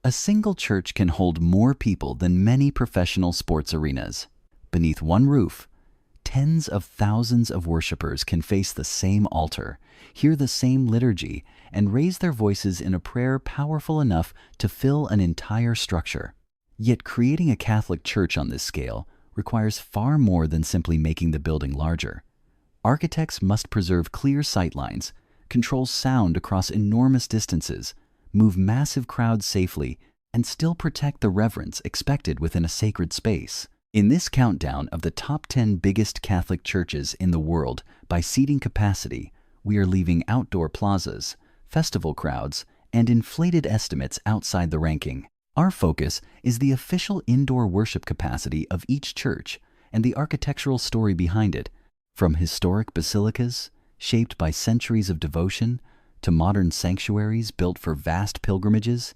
A single church can hold more people than many professional sports arenas. Beneath one roof, tens of thousands of worshipers can face the same altar, hear the same liturgy, and raise their voices in a prayer powerful enough to fill an entire structure. Yet creating a Catholic church on this scale requires far more than simply making the building larger. Architects must preserve clear sightlines, control sound across enormous distances, move massive crowds safely, and still protect the reverence expected within a sacred space. In this countdown of the top 10 biggest Catholic churches in the world by seating capacity, we are leaving outdoor plazas, festival crowds, and inflated estimates outside the ranking. Our focus is the official indoor worship capacity of each church and the architectural story behind it, from historic basilicas, shaped by centuries of devotion, to modern sanctuaries built for vast pilgrimages.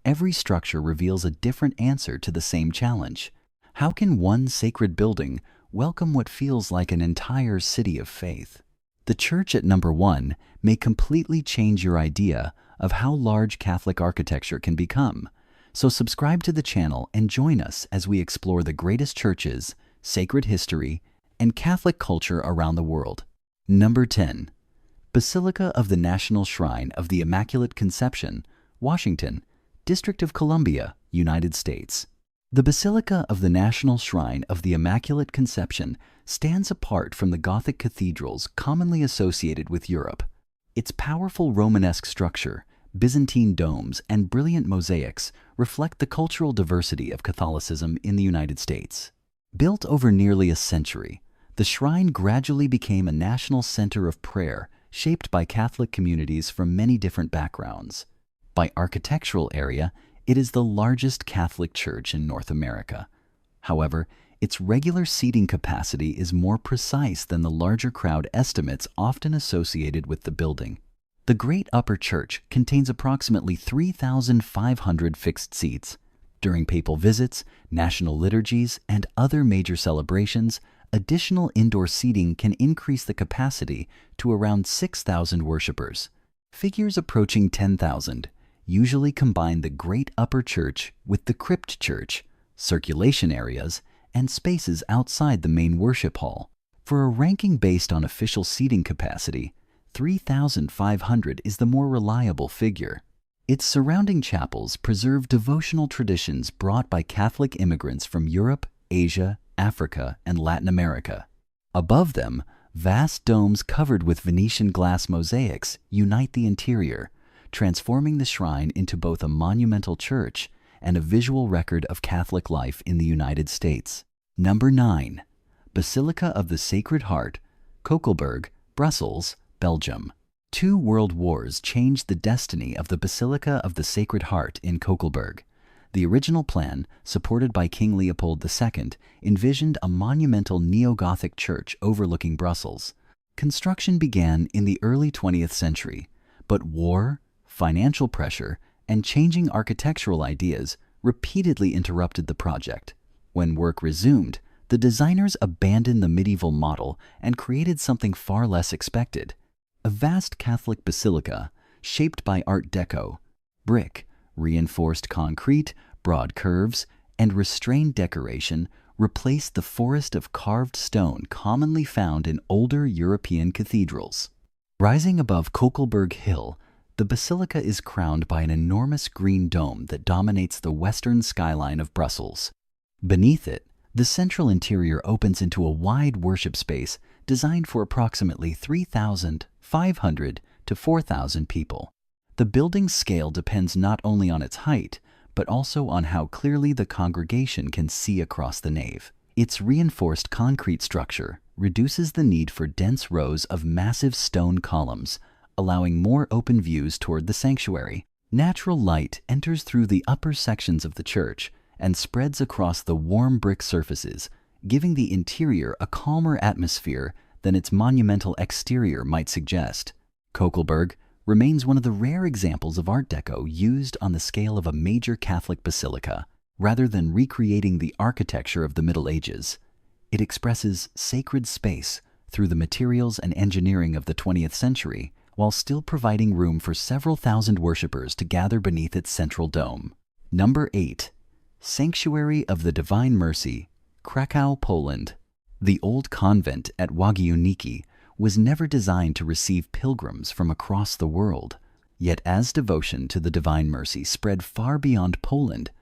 Every structure reveals a different answer to the same challenge. How can one sacred building welcome what feels like an entire city of faith? The church at number 1 may completely change your idea of how large Catholic architecture can become. So subscribe to the channel and join us as we explore the greatest churches, sacred history, and Catholic culture around the world. Number 10. Basilica of the National Shrine of the Immaculate Conception, Washington, District of Columbia, United States. The Basilica of the National Shrine of the Immaculate Conception stands apart from the Gothic cathedrals commonly associated with Europe. Its powerful Romanesque structure, Byzantine domes, and brilliant mosaics reflect the cultural diversity of Catholicism in the United States. Built over nearly a century, the shrine gradually became a national center of prayer shaped by Catholic communities from many different backgrounds. By architectural area, it is the largest Catholic church in North America. However, its regular seating capacity is more precise than the larger crowd estimates often associated with the building. The Great Upper Church contains approximately 3,500 fixed seats. During papal visits, national liturgies, and other major celebrations, additional indoor seating can increase the capacity to around 6,000 worshipers. Figures approaching 10,000 usually combine the Great Upper Church with the Crypt Church, circulation areas, and spaces outside the main worship hall. For a ranking based on official seating capacity, 3,500 is the more reliable figure. Its surrounding chapels preserve devotional traditions brought by Catholic immigrants from Europe, Asia, Africa, and Latin America. Above them, vast domes covered with Venetian glass mosaics unite the interior, transforming the shrine into both a monumental church and a visual record of Catholic life in the United States. Number 9. Basilica of the Sacred Heart, Koekelberg, Brussels, Belgium. 2 world wars changed the destiny of the Basilica of the Sacred Heart in Koekelberg. The original plan, supported by King Leopold II, envisioned a monumental neo-Gothic church overlooking Brussels. Construction began in the early 20th century, but war, financial pressure, and changing architectural ideas repeatedly interrupted the project. When work resumed, the designers abandoned the medieval model and created something far less expected: a vast Catholic basilica shaped by Art Deco, brick, reinforced concrete, broad curves, and restrained decoration replaced the forest of carved stone commonly found in older European cathedrals. Rising above Koekelberg Hill, the basilica is crowned by an enormous green dome that dominates the western skyline of Brussels. Beneath it, the central interior opens into a wide worship space designed for approximately 3,500 to 4,000 people. The building's scale depends not only on its height, but also on how clearly the congregation can see across the nave. Its reinforced concrete structure reduces the need for dense rows of massive stone columns, allowing more open views toward the sanctuary. Natural light enters through the upper sections of the church and spreads across the warm brick surfaces, giving the interior a calmer atmosphere than its monumental exterior might suggest. Koekelberg remains one of the rare examples of Art Deco used on the scale of a major Catholic basilica. Rather than recreating the architecture of the Middle Ages, it expresses sacred space through the materials and engineering of the 20th century, while still providing room for several thousand worshippers to gather beneath its central dome. Number 8. Sanctuary of the Divine Mercy, Krakow, Poland. The old convent at Łagiewnicki was never designed to receive pilgrims from across the world. Yet as devotion to the Divine Mercy spread far beyond Poland,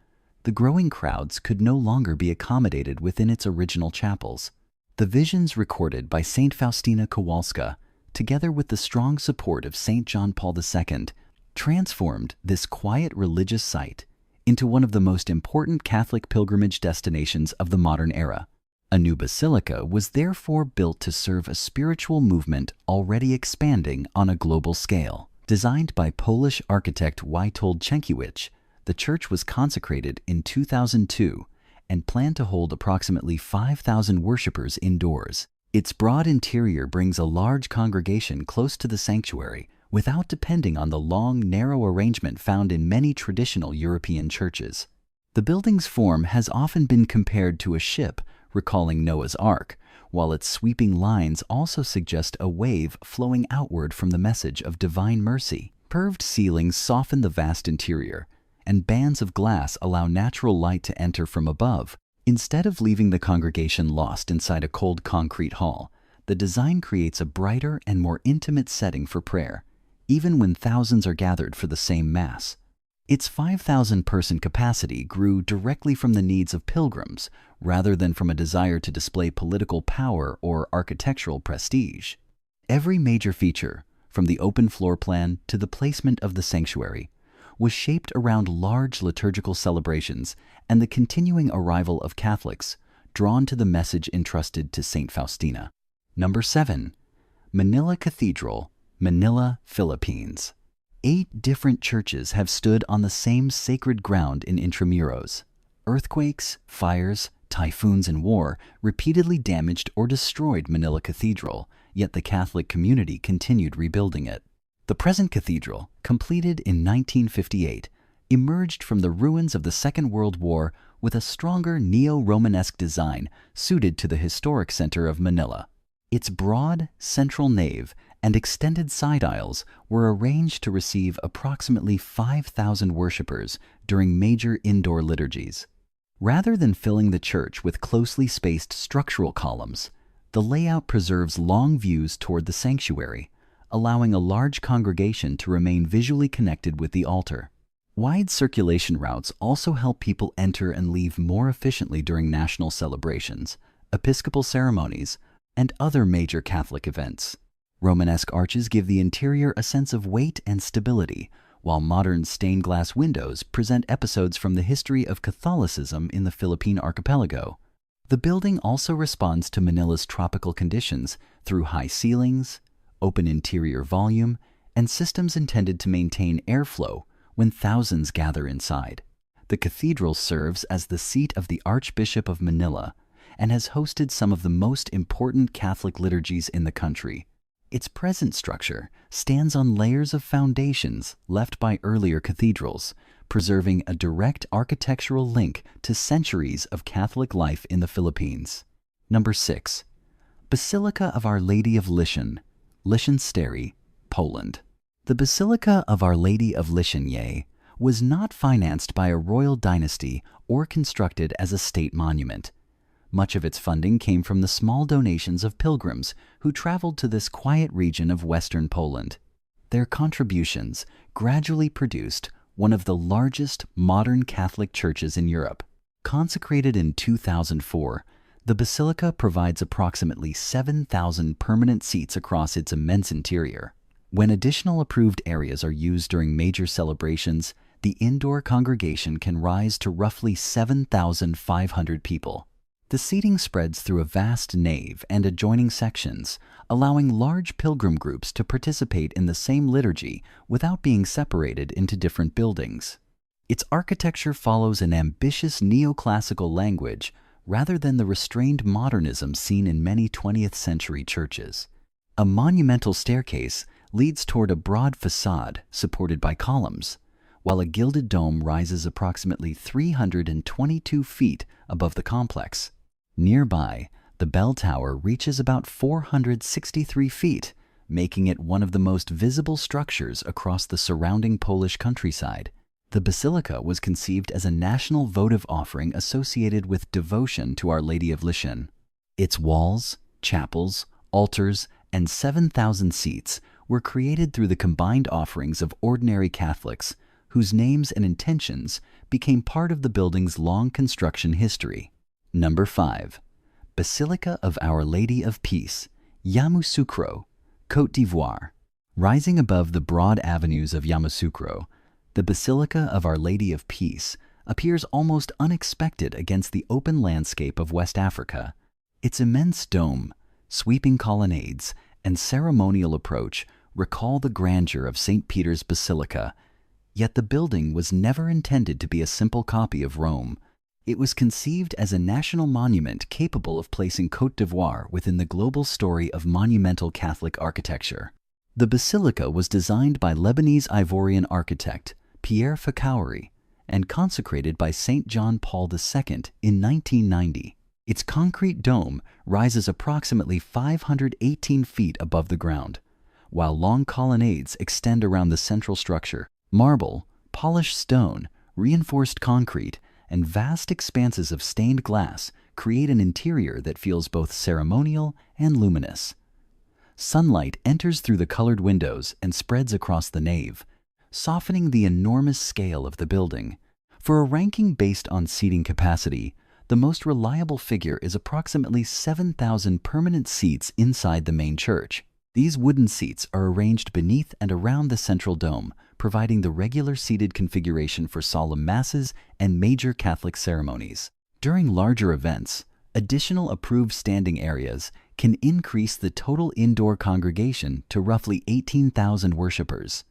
the growing crowds could no longer be accommodated within its original chapels. The visions recorded by St. Faustina Kowalska, together with the strong support of St. John Paul II, transformed this quiet religious site into one of the most important Catholic pilgrimage destinations of the modern era. A new basilica was therefore built to serve a spiritual movement already expanding on a global scale. Designed by Polish architect Witold Sienkiewicz, the church was consecrated in 2002 and planned to hold approximately 5,000 worshippers indoors. Its broad interior brings a large congregation close to the sanctuary without depending on the long, narrow arrangement found in many traditional European churches. The building's form has often been compared to a ship, recalling Noah's Ark, while its sweeping lines also suggest a wave flowing outward from the message of divine mercy. Curved ceilings soften the vast interior, and bands of glass allow natural light to enter from above. Instead of leaving the congregation lost inside a cold concrete hall, the design creates a brighter and more intimate setting for prayer, even when thousands are gathered for the same Mass. Its 5,000-person capacity grew directly from the needs of pilgrims rather than from a desire to display political power or architectural prestige. Every major feature, from the open floor plan to the placement of the sanctuary, was shaped around large liturgical celebrations and the continuing arrival of Catholics drawn to the message entrusted to St. Faustina. Number 7. Manila Cathedral, Manila, Philippines. 8 different churches have stood on the same sacred ground in Intramuros. Earthquakes, fires, typhoons, and war repeatedly damaged or destroyed Manila Cathedral, yet the Catholic community continued rebuilding it. The present cathedral, completed in 1958, emerged from the ruins of the Second World War with a stronger neo-Romanesque design suited to the historic center of Manila. Its broad, central nave and extended side aisles were arranged to receive approximately 5,000 worshippers during major indoor liturgies. Rather than filling the church with closely spaced structural columns, the layout preserves long views toward the sanctuary, allowing a large congregation to remain visually connected with the altar. Wide circulation routes also help people enter and leave more efficiently during national celebrations, episcopal ceremonies, and other major Catholic events. Romanesque arches give the interior a sense of weight and stability, while modern stained glass windows present episodes from the history of Catholicism in the Philippine archipelago. The building also responds to Manila's tropical conditions through high ceilings, open interior volume, and systems intended to maintain airflow when thousands gather inside. The cathedral serves as the seat of the Archbishop of Manila and has hosted some of the most important Catholic liturgies in the country. Its present structure stands on layers of foundations left by earlier cathedrals, preserving a direct architectural link to centuries of Catholic life in the Philippines. Number 6. Basilica of Our Lady of Lichen, Lichen, Poland. The Basilica of Our Lady of Lichen was not financed by a royal dynasty or constructed as a state monument. Much of its funding came from the small donations of pilgrims who traveled to this quiet region of western Poland. Their contributions gradually produced one of the largest modern Catholic churches in Europe. Consecrated in 2004, the basilica provides approximately 7,000 permanent seats across its immense interior. When additional approved areas are used during major celebrations, the indoor congregation can rise to roughly 7,500 people. The seating spreads through a vast nave and adjoining sections, allowing large pilgrim groups to participate in the same liturgy without being separated into different buildings. Its architecture follows an ambitious neoclassical language rather than the restrained modernism seen in many 20th century churches. A monumental staircase leads toward a broad facade supported by columns, while a gilded dome rises approximately 322 feet above the complex. Nearby, the bell tower reaches about 463 feet, making it one of the most visible structures across the surrounding Polish countryside. The basilica was conceived as a national votive offering associated with devotion to Our Lady of Lichen. Its walls, chapels, altars, and 7,000 seats were created through the combined offerings of ordinary Catholics, whose names and intentions became part of the building's long construction history. Number 5. Basilica of Our Lady of Peace, Yamoussoukro, Côte d'Ivoire. Rising above the broad avenues of Yamoussoukro, the Basilica of Our Lady of Peace appears almost unexpected against the open landscape of West Africa. Its immense dome, sweeping colonnades, and ceremonial approach recall the grandeur of St. Peter's Basilica, yet the building was never intended to be a simple copy of Rome. It was conceived as a national monument capable of placing Côte d'Ivoire within the global story of monumental Catholic architecture. The basilica was designed by Lebanese Ivorian architect Pierre Fakhouri and consecrated by St. John Paul II in 1990. Its concrete dome rises approximately 518 feet above the ground, while long colonnades extend around the central structure. Marble, polished stone, reinforced concrete, and vast expanses of stained glass create an interior that feels both ceremonial and luminous. Sunlight enters through the colored windows and spreads across the nave, softening the enormous scale of the building. For a ranking based on seating capacity, the most reliable figure is approximately 7,000 permanent seats inside the main church. These wooden seats are arranged beneath and around the central dome, providing the regular seated configuration for solemn masses and major Catholic ceremonies. During larger events, additional approved standing areas can increase the total indoor congregation to roughly 18,000 worshipers.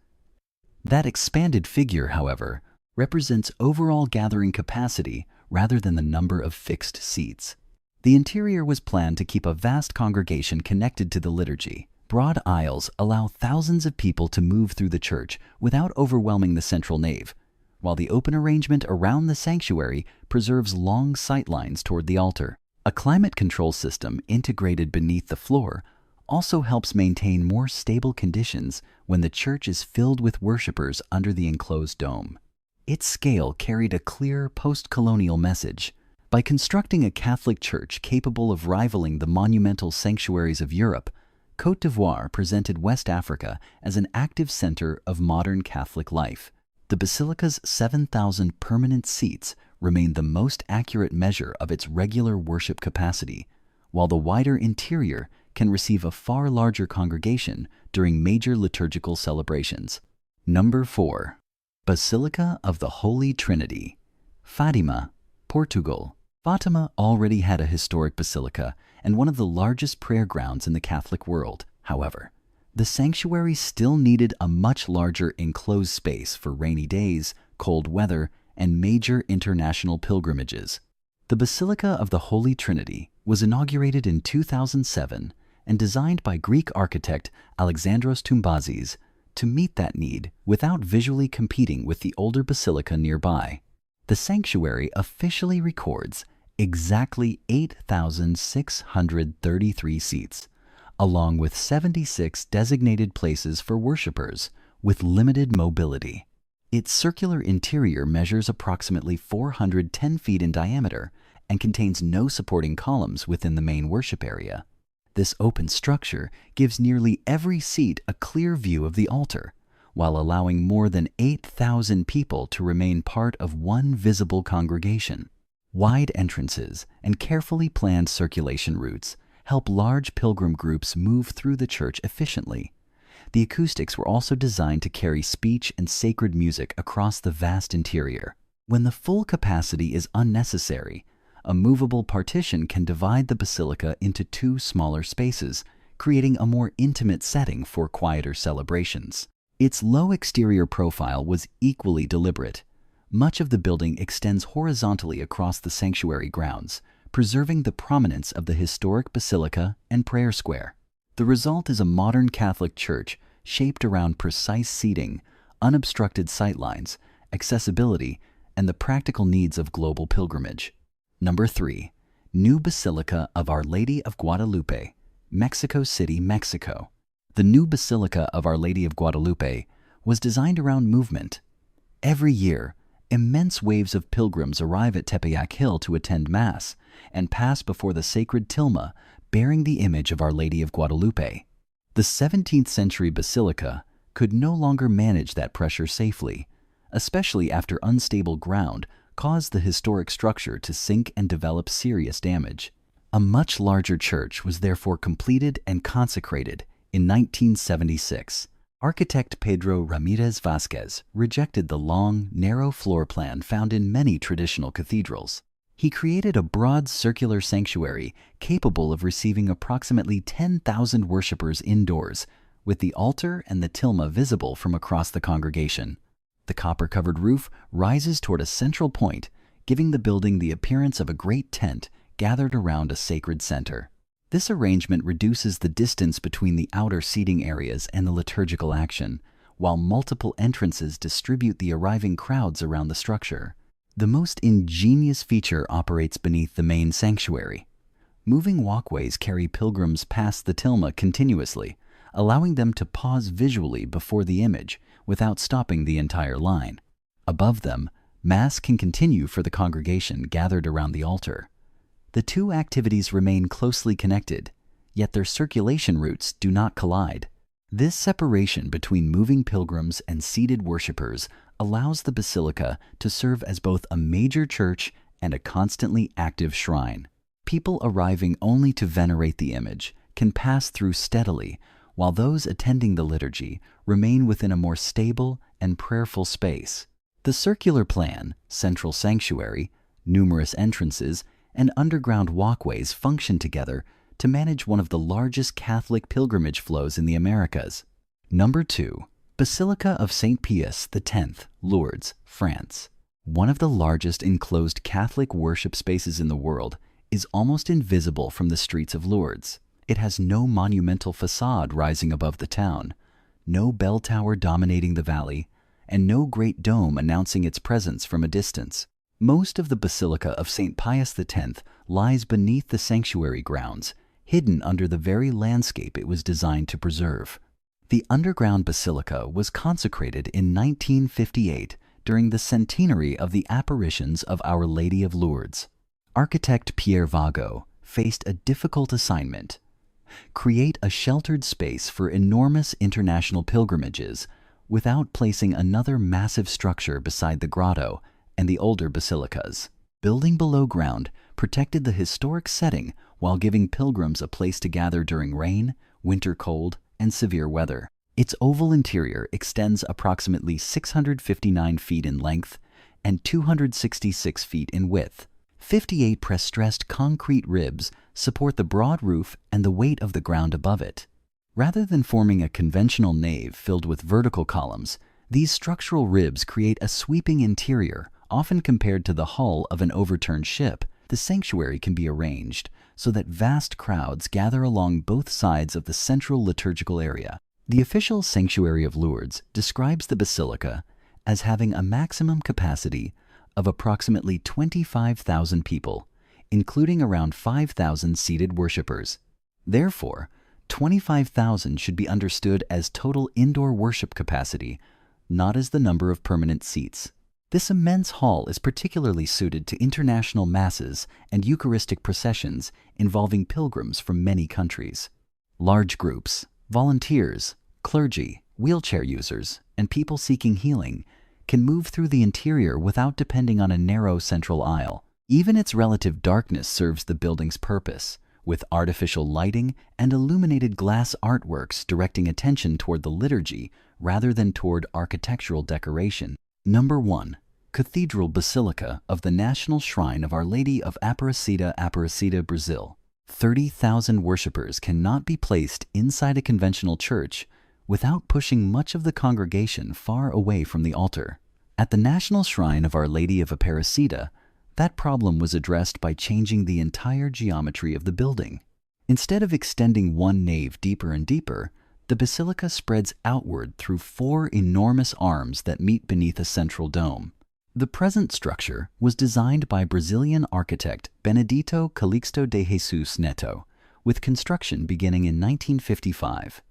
That expanded figure, however, represents overall gathering capacity rather than the number of fixed seats. The interior was planned to keep a vast congregation connected to the liturgy. Broad aisles allow thousands of people to move through the church without overwhelming the central nave, while the open arrangement around the sanctuary preserves long sightlines toward the altar. A climate control system integrated beneath the floor also helps maintain more stable conditions when the church is filled with worshipers under the enclosed dome. Its scale carried a clear post-colonial message. By constructing a Catholic church capable of rivaling the monumental sanctuaries of Europe, Côte d'Ivoire presented West Africa as an active center of modern Catholic life. The basilica's 7,000 permanent seats remain the most accurate measure of its regular worship capacity, while the wider interior can receive a far larger congregation during major liturgical celebrations. Number 4. Basilica of the Holy Trinity, Fátima, Portugal. Fátima already had a historic basilica and one of the largest prayer grounds in the Catholic world. However, the sanctuary still needed a much larger enclosed space for rainy days, cold weather, and major international pilgrimages. The Basilica of the Holy Trinity was inaugurated in 2007 and designed by Greek architect Alexandros Toumbazis to meet that need without visually competing with the older basilica nearby. The sanctuary officially records exactly 8,633 seats, along with 76 designated places for worshipers with limited mobility. Its circular interior measures approximately 410 feet in diameter and contains no supporting columns within the main worship area. This open structure gives nearly every seat a clear view of the altar, while allowing more than 8,000 people to remain part of one visible congregation. Wide entrances and carefully planned circulation routes help large pilgrim groups move through the church efficiently. The acoustics were also designed to carry speech and sacred music across the vast interior. When the full capacity is unnecessary, a movable partition can divide the basilica into two smaller spaces, creating a more intimate setting for quieter celebrations. Its low exterior profile was equally deliberate. Much of the building extends horizontally across the sanctuary grounds, preserving the prominence of the historic basilica and prayer square. The result is a modern Catholic church shaped around precise seating, unobstructed sightlines, accessibility, and the practical needs of global pilgrimage. Number 3. New Basilica of Our Lady of Guadalupe, Mexico City, Mexico. The new Basilica of Our Lady of Guadalupe was designed around movement. Every year, immense waves of pilgrims arrive at Tepeyac Hill to attend Mass and pass before the sacred tilma bearing the image of Our Lady of Guadalupe. The 17th century basilica could no longer manage that pressure safely, especially after unstable ground caused the historic structure to sink and develop serious damage. A much larger church was therefore completed and consecrated in 1976. Architect Pedro Ramirez Vázquez rejected the long, narrow floor plan found in many traditional cathedrals. He created a broad circular sanctuary capable of receiving approximately 10,000 worshippers indoors, with the altar and the tilma visible from across the congregation. The copper-covered roof rises toward a central point, giving the building the appearance of a great tent gathered around a sacred center. This arrangement reduces the distance between the outer seating areas and the liturgical action, while multiple entrances distribute the arriving crowds around the structure. The most ingenious feature operates beneath the main sanctuary. Moving walkways carry pilgrims past the tilma continuously, allowing them to pause visually before the image without stopping the entire line. Above them, Mass can continue for the congregation gathered around the altar. The two activities remain closely connected, yet their circulation routes do not collide. This separation between moving pilgrims and seated worshippers allows the basilica to serve as both a major church and a constantly active shrine. People arriving only to venerate the image can pass through steadily, while those attending the liturgy remain within a more stable and prayerful space. The circular plan, central sanctuary, numerous entrances, and underground walkways function together to manage one of the largest Catholic pilgrimage flows in the Americas. Number 2. Basilica of St. Pius X, Lourdes, France. One of the largest enclosed Catholic worship spaces in the world is almost invisible from the streets of Lourdes. It has no monumental facade rising above the town, no bell tower dominating the valley, and no great dome announcing its presence from a distance. Most of the Basilica of St. Pius X lies beneath the sanctuary grounds, hidden under the very landscape it was designed to preserve. The underground basilica was consecrated in 1958 during the centenary of the apparitions of Our Lady of Lourdes. Architect Pierre Vago faced a difficult assignment: create a sheltered space for enormous international pilgrimages without placing another massive structure beside the grotto and the older basilicas. Building below ground protected the historic setting while giving pilgrims a place to gather during rain, winter cold, and severe weather. Its oval interior extends approximately 659 feet in length and 266 feet in width. 58 pre-stressed concrete ribs support the broad roof and the weight of the ground above it. Rather than forming a conventional nave filled with vertical columns, these structural ribs create a sweeping interior. Often compared to the hull of an overturned ship, the sanctuary can be arranged so that vast crowds gather along both sides of the central liturgical area. The official Sanctuary of Lourdes describes the basilica as having a maximum capacity of approximately 25,000 people, including around 5,000 seated worshippers. Therefore, 25,000 should be understood as total indoor worship capacity, not as the number of permanent seats. This immense hall is particularly suited to international masses and Eucharistic processions involving pilgrims from many countries. Large groups, volunteers, clergy, wheelchair users, and people seeking healing can move through the interior without depending on a narrow central aisle. Even its relative darkness serves the building's purpose, with artificial lighting and illuminated glass artworks directing attention toward the liturgy rather than toward architectural decoration. Number 1. Cathedral Basilica of the National Shrine of Our Lady of Aparecida, Aparecida, Brazil. 30,000 worshippers cannot be placed inside a conventional church without pushing much of the congregation far away from the altar. At the National Shrine of Our Lady of Aparecida, that problem was addressed by changing the entire geometry of the building. Instead of extending one nave deeper and deeper, the basilica spreads outward through 4 enormous arms that meet beneath a central dome. The present structure was designed by Brazilian architect Benedito Calixto de Jesus Neto, with construction beginning in 1955.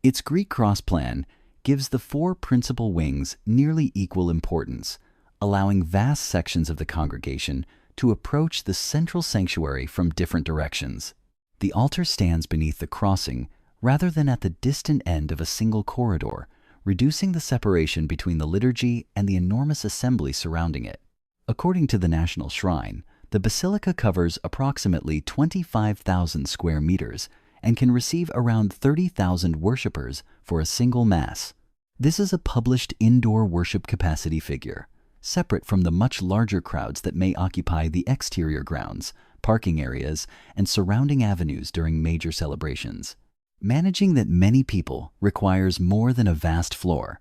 Its Greek cross plan gives the four principal wings nearly equal importance, allowing vast sections of the congregation to approach the central sanctuary from different directions. The altar stands beneath the crossing rather than at the distant end of a single corridor, reducing the separation between the liturgy and the enormous assembly surrounding it. According to the National Shrine, the basilica covers approximately 25,000 square meters and can receive around 30,000 worshippers for a single Mass. This is a published indoor worship capacity figure, separate from the much larger crowds that may occupy the exterior grounds, parking areas, and surrounding avenues during major celebrations. Managing that many people requires more than a vast floor.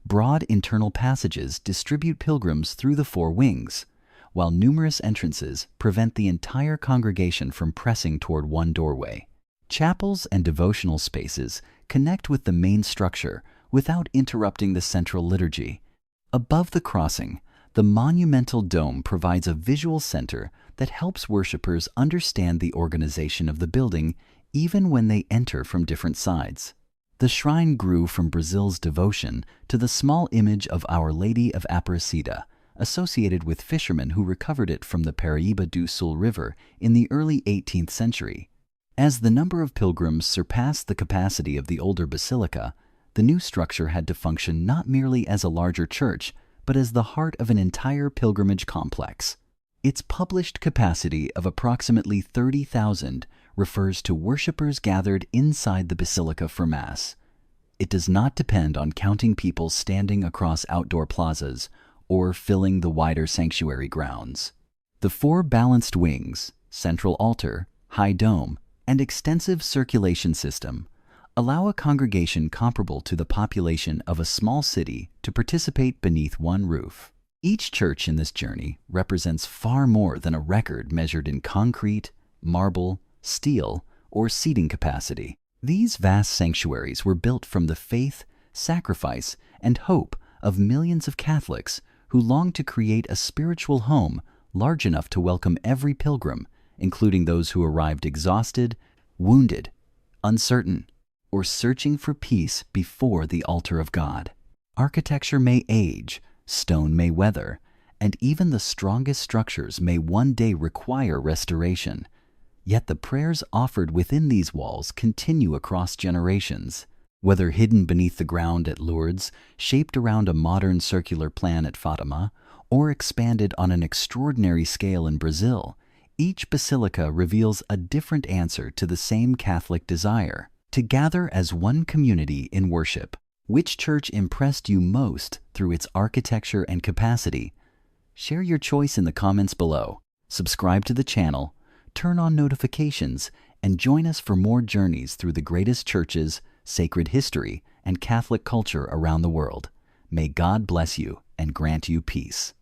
Broad internal passages distribute pilgrims through the four wings, while numerous entrances prevent the entire congregation from pressing toward one doorway. Chapels and devotional spaces connect with the main structure without interrupting the central liturgy. Above the crossing, the monumental dome provides a visual center that helps worshippers understand the organization of the building even when they enter from different sides. The shrine grew from Brazil's devotion to the small image of Our Lady of Aparecida, associated with fishermen who recovered it from the Paraíba do Sul River in the early 18th century. As the number of pilgrims surpassed the capacity of the older basilica, the new structure had to function not merely as a larger church, but as the heart of an entire pilgrimage complex. Its published capacity of approximately 30,000 refers to worshippers gathered inside the basilica for Mass. It does not depend on counting people standing across outdoor plazas or filling the wider sanctuary grounds. The four balanced wings, central altar, high dome, and extensive circulation system allow a congregation comparable to the population of a small city to participate beneath one roof. Each church in this journey represents far more than a record measured in concrete, marble, steel, or seating capacity. These vast sanctuaries were built from the faith, sacrifice, and hope of millions of Catholics who longed to create a spiritual home large enough to welcome every pilgrim, including those who arrived exhausted, wounded, uncertain, or searching for peace before the altar of God. Architecture may age, stone may weather, and even the strongest structures may one day require restoration. Yet the prayers offered within these walls continue across generations. Whether hidden beneath the ground at Lourdes, shaped around a modern circular plan at Fatima, or expanded on an extraordinary scale in Brazil, each basilica reveals a different answer to the same Catholic desire: to gather as one community in worship. Which church impressed you most through its architecture and capacity? Share your choice in the comments below. Subscribe to the channel, turn on notifications, and join us for more journeys through the greatest churches, sacred history, and Catholic culture around the world. May God bless you and grant you peace.